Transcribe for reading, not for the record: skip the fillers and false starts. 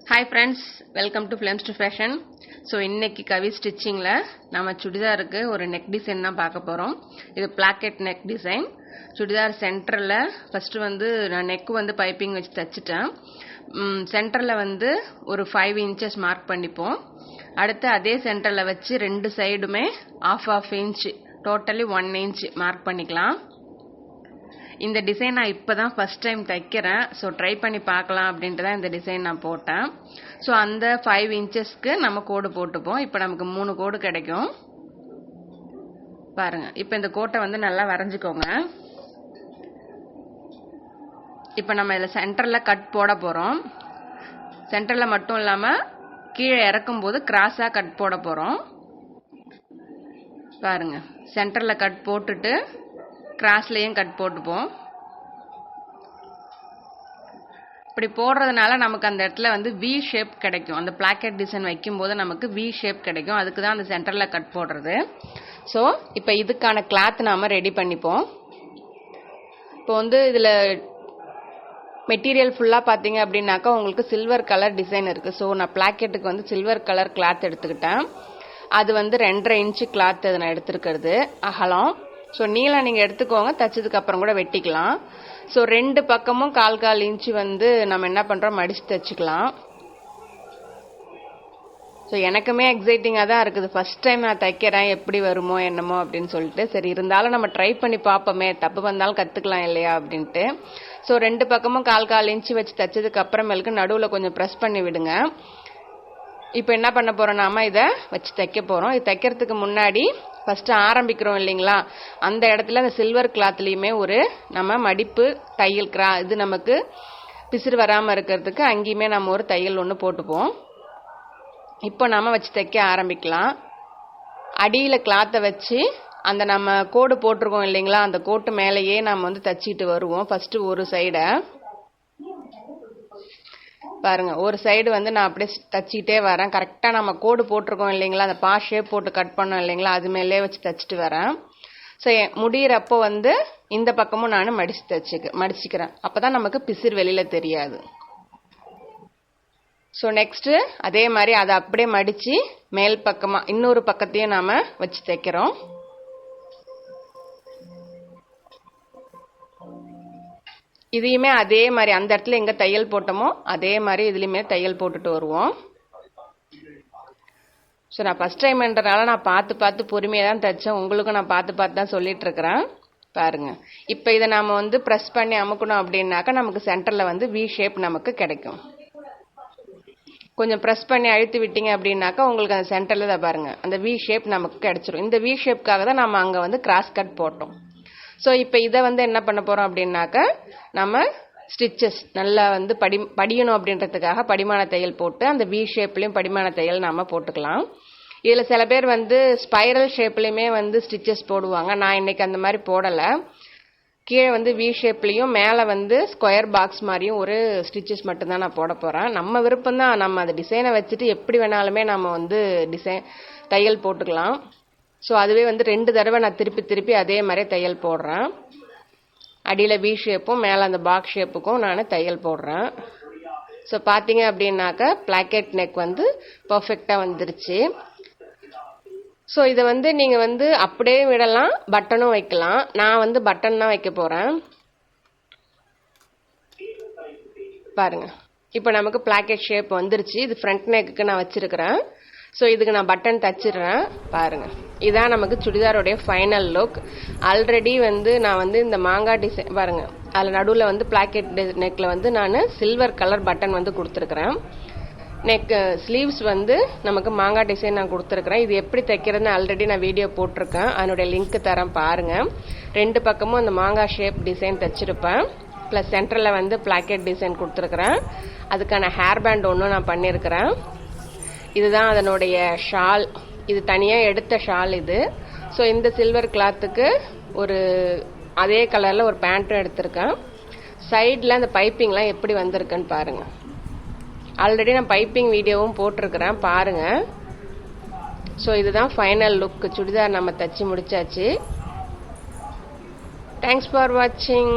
Hi friends, welcome to films to fashion. So இன்னைக்கு கவி ஸ்டிச்சிங்கில் நம்ம சுடிதாருக்கு ஒரு நெக் டிசைன் தான் பார்க்க போகிறோம். இது பிளாக்கெட் நெக் டிசைன். சுடிதார் சென்டரில் ஃபஸ்ட்டு வந்து நான் நெக்கு வந்து பைப்பிங் வச்சு தைச்சிட்டேன். சென்டரில் வந்து ஒரு 5 inches மார்க் பண்ணிப்போம். அடுத்து அதே சென்டரில் வச்சு ரெண்டு சைடுமே half inch, totally 1 inch mark பண்ணிக்கலாம். இந்த டிசைன் நான் இப்போ தான் ஃபஸ்ட் டைம் தைக்கிறேன். ஸோ ட்ரை பண்ணி பார்க்கலாம் அப்படின்ட்டு தான் இந்த டிசைன் நான் போட்டேன். ஸோ அந்த 5 inchesக்கு நம்ம கோடு போட்டுப்போம். இப்போ நமக்கு 3 கோடு கிடைக்கும். பாருங்க, இப்போ இந்த கோட்டை வந்து நல்லா வரைஞ்சிக்கோங்க. இப்போ நம்ம இதில் சென்டரில் கட் போட போகிறோம். சென்டரில் மட்டும் இல்லாமல் கீழே இறக்கும்போது கிராஸாக கட் போட போகிறோம். பாருங்க, சென்டரில் கட் போட்டுட்டு கிராஸ்லேயும் கட் போட்டுப்போம். இப்படி போடுறதுனால நமக்கு அந்த இடத்துல வந்து வி ஷேப் கிடைக்கும். அந்த பிளாக்கெட் டிசைன் வைக்கும்போது நமக்கு வி ஷேப் கிடைக்கும். அதுக்கு தான் அந்த சென்டரில் கட் போடுறது. ஸோ இப்போ இதுக்கான கிளாத் நாம் ரெடி பண்ணிப்போம். இப்போ வந்து இதில் மெட்டீரியல் ஃபுல்லாக பார்த்தீங்க அப்படின்னாக்கா உங்களுக்கு சில்வர் கலர் டிசைன் இருக்குது. ஸோ நான் பிளாக்கெட்டுக்கு வந்து சில்வர் கலர் கிளாத் எடுத்துக்கிட்டேன். அது வந்து 2.5 inch கிளாத் அதை நான் எடுத்துருக்கிறது அகலம். ஸோ நீளம் நீங்கள் எடுத்துக்கோங்க, தைச்சதுக்கு அப்புறம் கூட வெட்டிக்கலாம். ஸோ 2 பக்கமும் 1/4 inch வந்து நம்ம என்ன பண்ணுறோம், மடித்து தைச்சிக்கலாம். ஸோ எனக்குமே எக்ஸைட்டிங்காக தான் இருக்குது. ஃபஸ்ட் டைம் நான் தைக்கிறேன், எப்படி வருமோ என்னமோ அப்படின்னு சொல்லிட்டு. சரி, இருந்தாலும் நம்ம ட்ரை பண்ணி பார்ப்போமே, தப்பு வந்தாலும் கற்றுக்கலாம் இல்லையா அப்படின்ட்டு. ஸோ 2 பக்கமும் 1/4 inch வச்சு தைச்சதுக்கு அப்புறமேலுக்கு நடுவில் கொஞ்சம் ப்ரெஸ் பண்ணி விடுங்க. இப்போ என்ன பண்ண போகிறோம், நாம இதை வச்சு தைக்க போகிறோம். இது தைக்கிறதுக்கு முன்னாடி ஃபஸ்ட்டு ஆரம்பிக்கிறோம் இல்லைங்களா, அந்த இடத்துல அந்த சில்வர் கிளாத்லேயுமே ஒரு நம்ம மடிப்பு தையல் இது நமக்கு பிசிறு வராமல் இருக்கிறதுக்கு அங்கேயுமே நம்ம ஒரு தையல் ஒன்று போட்டுப்போம். இப்போ நம்ம வச்சு தைக்க ஆரம்பிக்கலாம். அடியில் கிளாத்தை வச்சு அந்த நம்ம கோடு போட்டிருக்கோம் இல்லைங்களா, அந்த கோட்டு மேலேயே நம்ம வந்து தைச்சிட்டு வருவோம். ஃபஸ்ட்டு ஒரு சைடை பாருங்க, ஒரு சைடு வந்து நான் அப்படியே தச்சிக்கிட்டே வரேன். கரெக்டாக நம்ம கோடு போட்டிருக்கோம் இல்லைங்களா, அந்த ஷேப் போட்டு கட் பண்ணோம் இல்லைங்களா, அது மேலே வச்சு தைச்சிட்டு வரேன். ஸோ முடிகிறப்போ வந்து இந்த பக்கமும் நான் மடிச்சுக்கிறேன். அப்போ தான் நமக்கு பிசிறு வெளியில் தெரியாது. ஸோ நெக்ஸ்ட்டு அதே மாதிரி அதை அப்படியே மடித்து மேல் பக்கமாக இன்னொரு பக்கத்தையும் நாம் வச்சு தைக்கிறோம். இதையுமே அதே மாதிரி அந்த இடத்துல எங்கே தையல் போட்டோமோ அதே மாதிரி இதுலேயுமே தையல் போட்டுட்டு வருவோம். ஸோ நான் ஃபஸ்ட் டைம்ன்றனால நான் பார்த்து பொறுமையாக தான் தைச்சேன். உங்களுக்கும் நான் பார்த்து தான் சொல்லிட்டு இருக்கிறேன். பாருங்க, இப்போ இதை நாம் வந்து ப்ரெஸ் பண்ணி அமுக்கணும் அப்படின்னாக்கா நமக்கு சென்டரில் வந்து வி ஷேப் நமக்கு கிடைக்கும். கொஞ்சம் ப்ரெஸ் பண்ணி அழுத்தி விட்டீங்க அப்படின்னாக்கா உங்களுக்கு அந்த சென்டரில் தான் பாருங்க அந்த வி ஷேப் நமக்கு கிடைச்சிரும். இந்த வி ஷேப்காக தான் நம்ம அங்கே வந்து கிராஸ் கட் போட்டோம். ஸோ இப்போ இதை வந்து என்ன பண்ண போகிறோம் அப்படின்னாக்கா நம்ம ஸ்டிச்சஸ் நல்லா வந்து படியணும் அப்படின்றதுக்காக படிமான தையல் போட்டு அந்த வி ஷேப்லேயும் படிமான தையல் நாம் போட்டுக்கலாம். இதில் சில பேர் வந்து ஸ்பைரல் ஷேப்லேயுமே வந்து ஸ்டிச்சஸ் போடுவாங்க. நான் இன்னைக்கு அந்த மாதிரி போடலை. கீழே வந்து வி ஷேப்லேயும் மேலே வந்து ஸ்கொயர் பாக்ஸ் மாதிரியும் ஒரு ஸ்டிச்சஸ் மட்டும்தான் நான் போட போகிறேன். நம்ம விருப்பம் தான், நம்ம அந்த டிசைனை வச்சுட்டு எப்படி வேணாலுமே நம்ம வந்து தையல் போட்டுக்கலாம். ஸோ அதுவே வந்து 2 தடவை நான் திருப்பி அதே மாதிரி தையல் போடுறேன். அடியில் வி ஷேப்பும் மேலே அந்த பாக்ஸ் ஷேப்புக்கும் நான் தையல் போடுறேன். ஸோ பார்த்தீங்க அப்படின்னாக்கா பிளாக்கெட் நெக் வந்து பர்ஃபெக்டாக வந்துருச்சு. ஸோ இதை வந்து நீங்கள் வந்து அப்படியே விடலாம், பட்டனும் வைக்கலாம். நான் வந்து பட்டன் தான் வைக்க போகிறேன். பாருங்க, இப்போ நமக்கு பிளாக்கெட் ஷேப் வந்துருச்சு. இது ஃப்ரண்ட் நெக்குக்கு நான் வச்சிருக்கிறேன். ஸோ இதுக்கு நான் பட்டன் தச்சிடுறேன். பாருங்க, இதான் நமக்கு சுடிதாரோடைய ஃபைனல் லுக். ஆல்ரெடி வந்து நான் வந்து இந்த மாங்காய் டிசைன் பாருங்க, அதில் நடுவில் வந்து பிளாக்கெட் நெக்கில் வந்து நான் சில்வர் கலர் பட்டன் வந்து கொடுத்துருக்குறேன். ஸ்லீவ்ஸ் வந்து நமக்கு மாங்காய் டிசைன் நான் கொடுத்துருக்குறேன். இது எப்படி தைக்கிறதுன்னு ஆல்ரெடி நான் வீடியோ போட்டிருக்கேன். அதனுடைய லிங்க் தரேன் பாருங்கள். 2 பக்கமும் அந்த மாங்காய் ஷேப் டிசைன் தைச்சிருப்பேன். ப்ளஸ் சென்டரில் வந்து பிளாக்கெட் டிசைன் கொடுத்துருக்குறேன். அதுக்கான ஹேர் பேண்ட் ஒன்றும் நான் பண்ணியிருக்கிறேன். இதுதான் அதனுடைய ஷால். இது தனியாக எடுத்த ஷால் இது. ஸோ இந்த சில்வர் கிளாத்துக்கு ஒரு அதே கலரில் ஒரு பேண்ட்டும் எடுத்திருக்கேன். சைடில் அந்த பைப்பிங்லாம் எப்படி வந்திருக்குன்னு பாருங்கள். ஆல்ரெடி நான் பைப்பிங் வீடியோவும் போட்டிருக்கிறேன், பாருங்கள். ஸோ இதுதான் ஃபைனல் லுக். சுடிதார் நம்ம தச்சு முடிச்சாச்சு. தேங்க்ஸ் ஃபார் வாட்சிங்.